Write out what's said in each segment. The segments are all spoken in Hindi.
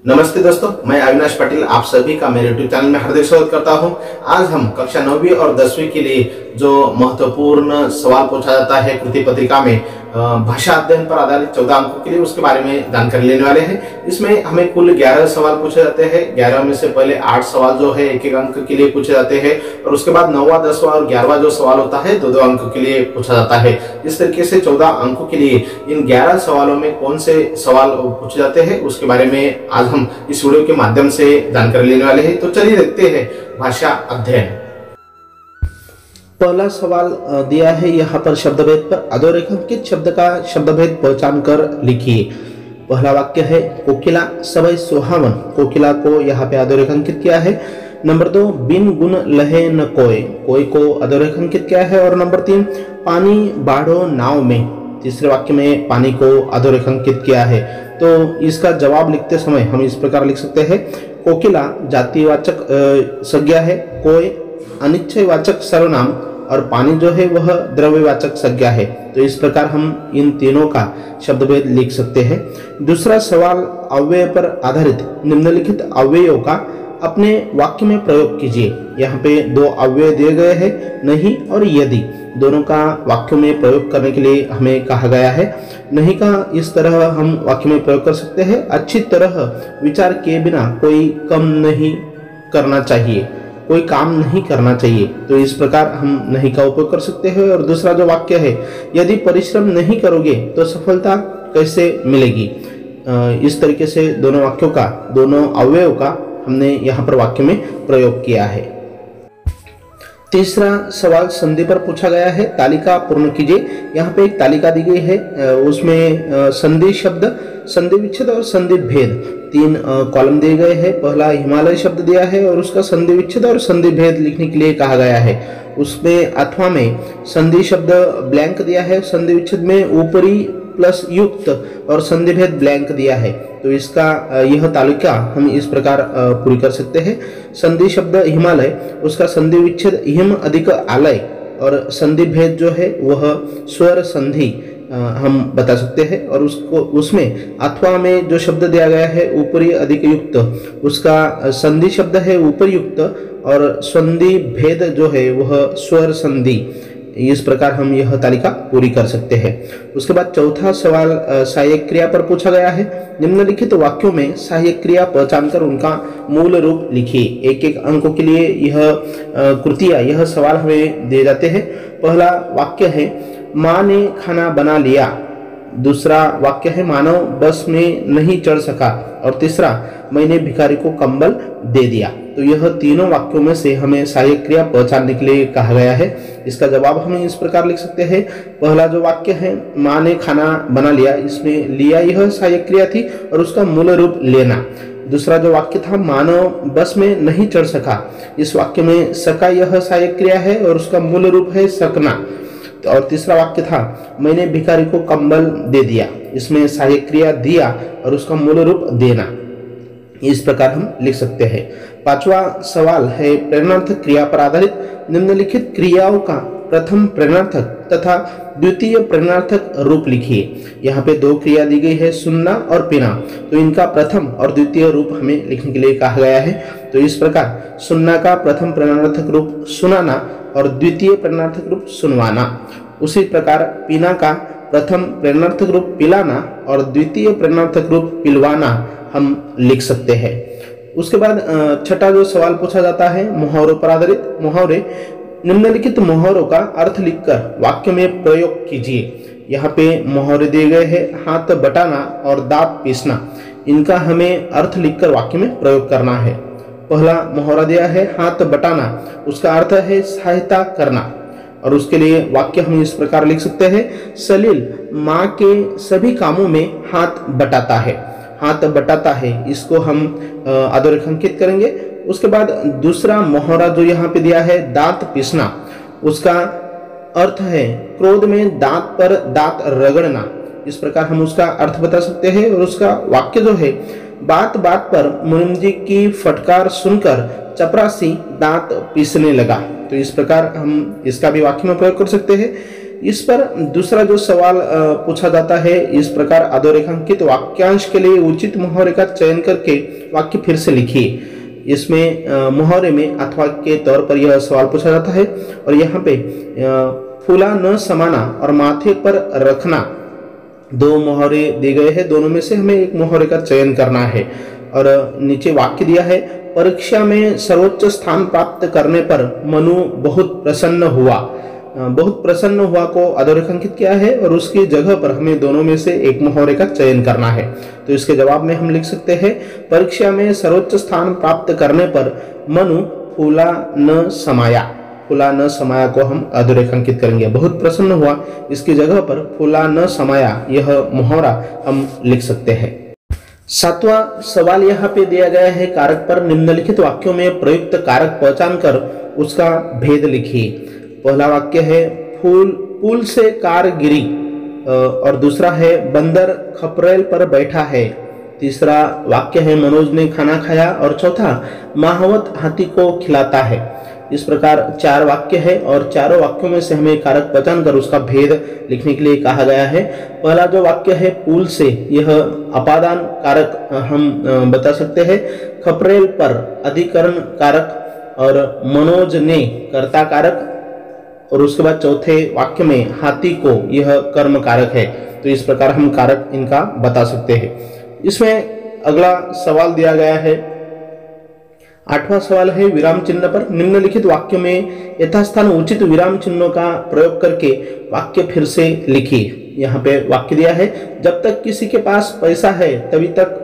नमस्ते दोस्तों, मैं अविनाश पटेल आप सभी का मेरे यूट्यूब चैनल में हार्दिक स्वागत करता हूं। आज हम कक्षा 9वीं और 10वीं के लिए जो महत्वपूर्ण सवाल पूछा जाता है कृति पत्रिका में भाषा अध्ययन पर आधारित 14 अंकों के लिए, उसके बारे में जानकारी लेने वाले हैं। इसमें हमें कुल 11 सवाल पूछे जाते हैं। 11 में से पहले 8 सवाल जो है 1-1 अंक के लिए पूछे जाते हैं और उसके बाद 9वां, 10वां और 11वां जो सवाल होता है 2-2 अंक के लिए पूछा जाता है। इस तरीके से 14 अंकों के लिए इन 11 सवालों में कौन से सवाल पूछे जाते हैं उसके बारे में आज हम इस वीडियो के माध्यम से जानकारी लेने वाले हैं। तो चलिए देखते हैं भाषा अध्ययन। पहला सवाल दिया है यहाँ पर शब्दभेद पर अधोरेखांकित शब्द का शब्दभेद पहचान कर लिखिए। पहला वाक्य है कोकिला सबै सुहावन, कोकिला को यहाँ पे अधोरेखांकित किया है। नंबर 2 बिन गुण लहे न कोय, कोय को अधोरेखांकित किया है। और नंबर 3 पानी बाढ़ो नाव में, तीसरे वाक्य में पानी को अधोरेखांकित किया है। तो इसका जवाब लिखते समय हम इस प्रकार लिख सकते हैं, कोकिला जातिवाचक संज्ञा है, कोय अनिश्चयवाचक सर्वनाम और पानी जो है वह द्रव्यवाचक संज्ञा है। तो इस प्रकार हम इन तीनों का शब्दभेद लिख सकते हैं। दूसरा सवाल अव्यय पर आधारित निम्नलिखित अव्ययों का अपने वाक्य में प्रयोग कीजिए। यहाँ पे 2 अव्यय दिए गए हैं, नहीं और यदि, दोनों का वाक्यों में प्रयोग करने के लिए हमें कहा गया है। नहीं का इस तरह हम वाक्य में प्रयोग कर सकते हैं, अच्छी तरह विचार किए बिना कोई काम नहीं करना चाहिए, कोई काम नहीं करना चाहिए। तो इस प्रकार हम नहीं का उपयोग कर सकते हैं। और दूसरा जो वाक्य है, यदि परिश्रम नहीं करोगे तो सफलता कैसे मिलेगी। इस तरीके से दोनों वाक्यों का, दोनों अव्ययों का हमने यहाँ पर वाक्य में प्रयोग किया है। तीसरा सवाल संधि पर पूछा गया है, तालिका पूर्ण कीजिए। यहाँ पे एक तालिका दी गई है, उसमें संधि शब्द, संधि विच्छेद और संधि भेद 3 कॉलम दिए गए हैं। पहला हिमालय शब्द दिया है और उसका संधि विच्छेद और संधि भेद लिखने के लिए कहा गया है। उसमें अथवा में संधि शब्द ब्लैंक दिया है, संधि विच्छेद में ऊपरी प्लस युक्त और संधि भेद ब्लैंक दिया है। तो इसका यह तालिका हम इस प्रकार पूरी कर सकते हैं। संधि शब्द हिमालय, उसका संधि विच्छेद हिम अधिक आलय और संधि भेद जो है वह स्वर संधि हम बता सकते हैं। और उसको, उसमें अथवा में जो शब्द दिया गया है ऊपरी अधिक युक्त, उसका संधि शब्द है ऊपरयुक्त और संधि भेद जो है वह स्वर संधि। इस प्रकार हम यह तालिका पूरी कर सकते हैं। उसके बाद चौथा सवाल सहायक क्रिया पर पूछा गया है। निम्नलिखित वाक्यों में सहायक क्रिया पहचान कर उनका मूल रूप लिखिए। 1-1 अंकों के लिए यह कृतियां, यह सवाल हमें दिए जाते हैं। पहला वाक्य है माँ ने खाना बना लिया। दूसरा वाक्य है मानव बस में नहीं चढ़ सका। और तीसरा मैंने भिखारी को कंबल दे दिया। तो यह तीनों वाक्यों में से हमें सहायक क्रिया पहचानने के लिए कहा गया है। इसका जवाब हम इस प्रकार लिख सकते हैं। पहला जो वाक्य है माँ ने खाना बना लिया, इसमें लिया यह सहायक क्रिया थी और उसका मूल रूप लेना। दूसरा जो वाक्य था मानव बस में नहीं चढ़ सका, इस वाक्य में सका यह सहायक क्रिया है और उसका मूल रूप है सकना। और तीसरा वाक्य था मैंने भिखारी को कंबल दे दिया, इसमें सहायक क्रिया दिया और उसका मूल रूप देना। इस प्रकार हम लिख सकते हैं। 5वां सवाल है प्रेरणार्थक क्रिया पर आधारित निम्नलिखित क्रियाओं का प्रथम प्रेरणार्थक तथा द्वितीय प्रेरणार्थक रूप लिखिए। यहाँ पे 2 क्रिया दी गई है, सुनना और पीना। तो इनका प्रथम और द्वितीय रूप हमें लिखने के लिए कहा गया है। तो इस प्रकार सुनना का प्रथम प्रेरणार्थक रूप सुनाना और द्वितीय प्रेरणार्थक रूप सुनवाना। उसी प्रकार पीना का प्रथम प्रेरणार्थक रूप पिलाना और द्वितीय प्रेरणार्थक रूप पिलवाना हम लिख सकते हैं। उसके बाद छठा जो सवाल पूछा जाता है मुहावरों पर आधारित। मुहावरे, निम्नलिखित मुहावरों का अर्थ लिखकर वाक्य में प्रयोग कीजिए। यहाँ पे मुहावरे दिए गए हैं हाथ बटाना और दांत पीसना। इनका हमें अर्थ लिखकर वाक्य में प्रयोग करना है। पहला मुहावरा दिया है हाथ बटाना, उसका अर्थ है सहायता करना और उसके लिए वाक्य हम इस प्रकार लिख सकते हैं, सलील माँ के सभी कामों में हाथ बटाता है। हाथ बटाता है, इसको हम अधोरेखांकित करेंगे। उसके बाद दूसरा मुहावरा जो यहाँ पे दिया है दांत पीसना, उसका अर्थ है क्रोध में दांत पर दांत रगड़ना। इस प्रकार हम उसका अर्थ बता सकते हैं और उसका वाक्य जो है बात बात पर मुनीम जी की फटकार सुनकर चपरासी दांत पीसने लगा। तो इस प्रकार हम इसका भी वाक्य में प्रयोग कर सकते हैं। इस पर दूसरा जो सवाल पूछा जाता है, इस प्रकार अधोरेखांकित वाक्यांश के लिए उचित मुहावरे का चयन करके वाक्य फिर से लिखिए। इसमें मुहावरे में अथवा के तौर पर यह सवाल पूछा जाता है और यहाँ पे फूला न समाना और माथे पर रखना दो मुहावरे दिए गए हैं। दोनों में से हमें एक मुहावरे का चयन करना है और नीचे वाक्य दिया है, परीक्षा में सर्वोच्च स्थान प्राप्त करने पर मनु बहुत प्रसन्न हुआ। बहुत प्रसन्न हुआ को अधोरेखांकित किया है और उसकी जगह पर हमें दोनों में से एक मुहावरे का चयन करना है। तो इसके जवाब में हम लिख सकते हैं, परीक्षा में सर्वोच्च स्थान प्राप्त करने पर मनु फूला न समाया। फूला न समाया को हम अधोरेखांकित करेंगे। बहुत प्रसन्न हुआ, इसकी जगह पर फूला न समाया यह मुहावरा हम लिख सकते हैं। सातवां सवाल यहाँ पे दिया गया है, कारक पर निम्नलिखित वाक्यों में प्रयुक्त कारक पहचान कर उसका भेद लिखिए। पहला वाक्य है, पुल से कार गिरी और दूसरा है, बंदर खपरेल पर बैठा है। तीसरा वाक्य है, मनोज ने खाना खाया और चौथा, महावत हाथी को खिलाता है। इस प्रकार चार वाक्य है और चारों वाक्यों में से हमें कारक पहचान कर उसका भेद लिखने के लिए कहा गया है। पहला जो वाक्य है पुल से, यह अपादान कारक हम बता सकते हैं। खपरेल पर अधिकरण कारक और मनोज ने कर्ता कारक और उसके बाद चौथे वाक्य में हाथी को, यह कर्म कारक है। तो इस प्रकार हम कारक इनका बता सकते हैं। इसमें अगला सवाल दिया गया है, आठवां सवाल है, विराम चिन्ह पर निम्नलिखित वाक्य में यथास्थान उचित विराम चिन्हों का प्रयोग करके वाक्य फिर से लिखिए। यहाँ पे वाक्य दिया है, जब तक किसी के पास पैसा है तभी तक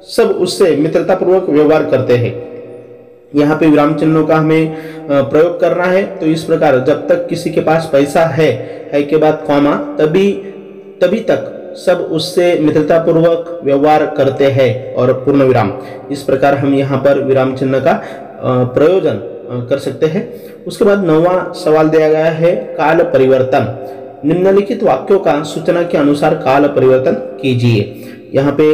सब उससे मित्रतापूर्वक व्यवहार करते हैं। यहाँ पे विराम चिन्हों का हमें प्रयोग करना है। तो इस प्रकार जब तक किसी के पास पैसा है के बाद कॉमा, तभी तक सब उससे मित्रतापूर्वक व्यवहार करते हैं और पूर्ण विराम। इस प्रकार हम यहाँ पर विराम चिन्ह का प्रयोजन कर सकते हैं। उसके बाद नौवां सवाल दिया गया है, काल परिवर्तन। निम्नलिखित वाक्यों का सूचना के अनुसार काल परिवर्तन कीजिए। यहाँ पे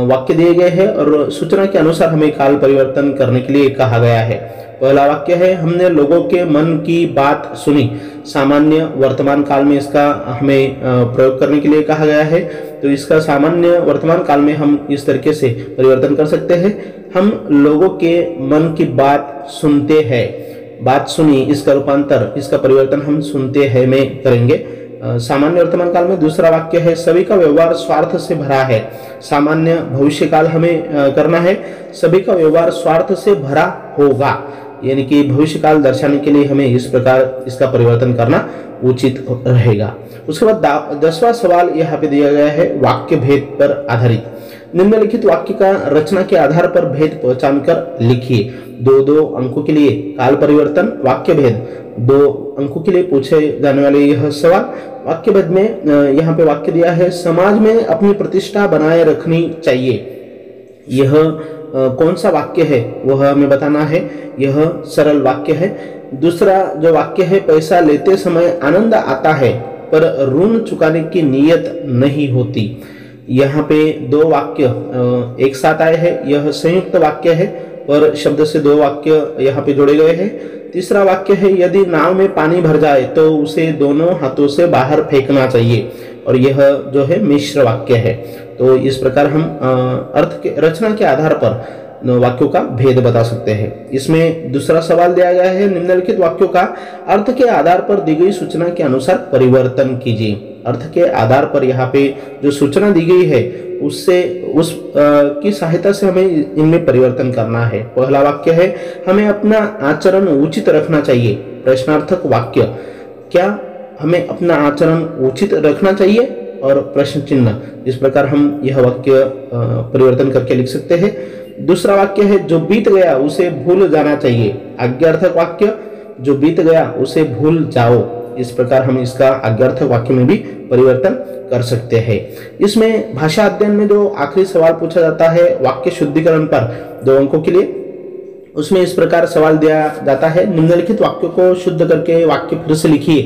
वाक्य दिए गए हैं और सूचना के अनुसार हमें काल परिवर्तन करने के लिए कहा गया है। पहला वाक्य है, हमने लोगों के मन की बात सुनी। सामान्य वर्तमान काल में इसका हमें प्रयोग करने के लिए कहा गया है। तो इसका सामान्य वर्तमान काल में हम इस तरीके से परिवर्तन कर सकते हैं, हम लोगों के मन की बात सुनते हैं। बात सुनी, इसका रूपांतर, इसका परिवर्तन हम सुनते हैं में करेंगे। सामान्य वर्तमान काल में दूसरा वाक्य है, सभी का व्यवहार स्वार्थ से भरा है। सामान्य भविष्य काल हमें करना है, सभी का व्यवहार स्वार्थ से भरा होगा, यानी कि भविष्य काल दर्शाने के लिए हमें इस प्रकार इसका परिवर्तन करना उचित रहेगा। उसके बाद 10वां सवाल यहाँ पे दिया गया है, वाक्य भेद पर आधारित। निम्नलिखित वाक्य का रचना के आधार पर भेद पहचान कर लिखिए। 2-2 अंकों के लिए काल परिवर्तन, वाक्य भेद। 2 अंकों के लिए पूछे जाने वाले यह सवाल। वाक्य भेद में यहाँ पे वाक्य दिया है, समाज में अपनी प्रतिष्ठा बनाए रखनी चाहिए। यह कौन सा वाक्य है वह हमें बताना है। यह सरल वाक्य है। दूसरा जो वाक्य है, पैसा लेते समय आनंद आता है पर ऋण चुकाने की नीयत नहीं होती। यहाँ पे 2 वाक्य एक साथ आए हैं। यह संयुक्त वाक्य है और शब्द से 2 वाक्य यहाँ पे जोड़े गए हैं। तीसरा वाक्य है, यदि नाव में पानी भर जाए तो उसे दोनों हाथों से बाहर फेंकना चाहिए, और यह जो है मिश्र वाक्य है। तो इस प्रकार हम अर्थ के रचना के आधार पर वाक्यों का भेद बता सकते हैं। इसमें दूसरा सवाल दिया गया है, निम्नलिखित वाक्यों का अर्थ के आधार पर दी गई सूचना के अनुसार परिवर्तन कीजिए। अर्थ के आधार पर यहाँ पे जो सूचना दी गई है उससे की सहायता से हमें इनमें परिवर्तन करना है। पहला वाक्य है, हमें अपना आचरण उचित रखना चाहिए। प्रश्नार्थक वाक्य, क्या हमें अपना आचरण उचित रखना चाहिए, और प्रश्न चिन्ह। इस प्रकार हम यह वाक्य परिवर्तन करके लिख सकते हैं। दूसरा वाक्य है, जो बीत गया उसे भूल जाना चाहिए। आज्ञार्थक वाक्य, जो बीत गया उसे भूल जाओ। इस प्रकार हम इसका आज्ञार्थक वाक्य में भी परिवर्तन कर सकते हैं। इसमें भाषा अध्ययन में जो आखिरी सवाल पूछा जाता है वाक्य शुद्धिकरण पर 2 अंकों के लिए, उसमें इस प्रकार सवाल दिया जाता है, निम्नलिखित वाक्यों को शुद्ध करके वाक्य फिर से लिखिए।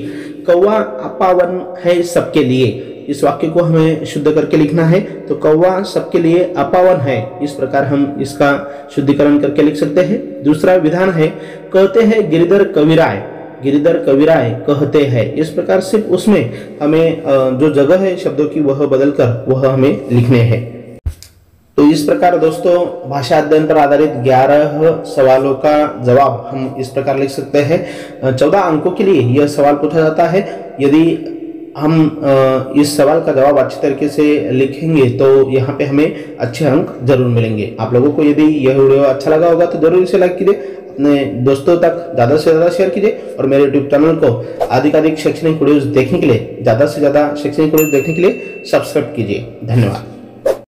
कौवा अपावन है सबके लिए। इस वाक्य को हमें शुद्ध करके लिखना है। तो कौवा सबके लिए अपावन है, इस प्रकार हम इसका शुद्धिकरण करके लिख सकते हैं। दूसरा विधान है, कहते हैं गिरिधर कविराय, गिरिधर कविराय कहते हैं। इस प्रकार सिर्फ उसमें हमें जो जगह है शब्दों की वह बदलकर वह हमें लिखने हैं। तो इस प्रकार दोस्तों भाषा अध्ययन पर आधारित 11 सवालों का जवाब हम इस प्रकार लिख सकते हैं। 14 अंकों के लिए यह सवाल पूछा जाता है। यदि हम इस सवाल का जवाब अच्छे तरीके से लिखेंगे तो यहाँ पे हमें अच्छे अंक जरूर मिलेंगे। आप लोगों को यदि यह वीडियो अच्छा लगा होगा तो जरूर इसे लाइक कीजिए, अपने दोस्तों तक ज़्यादा से ज़्यादा शेयर कीजिए और मेरे यूट्यूब चैनल को अधिकाधिक शैक्षणिक वीडियोस देखने के लिए, ज़्यादा से ज़्यादा शैक्षणिक वीडियोस देखने के लिए सब्सक्राइब कीजिए। धन्यवाद।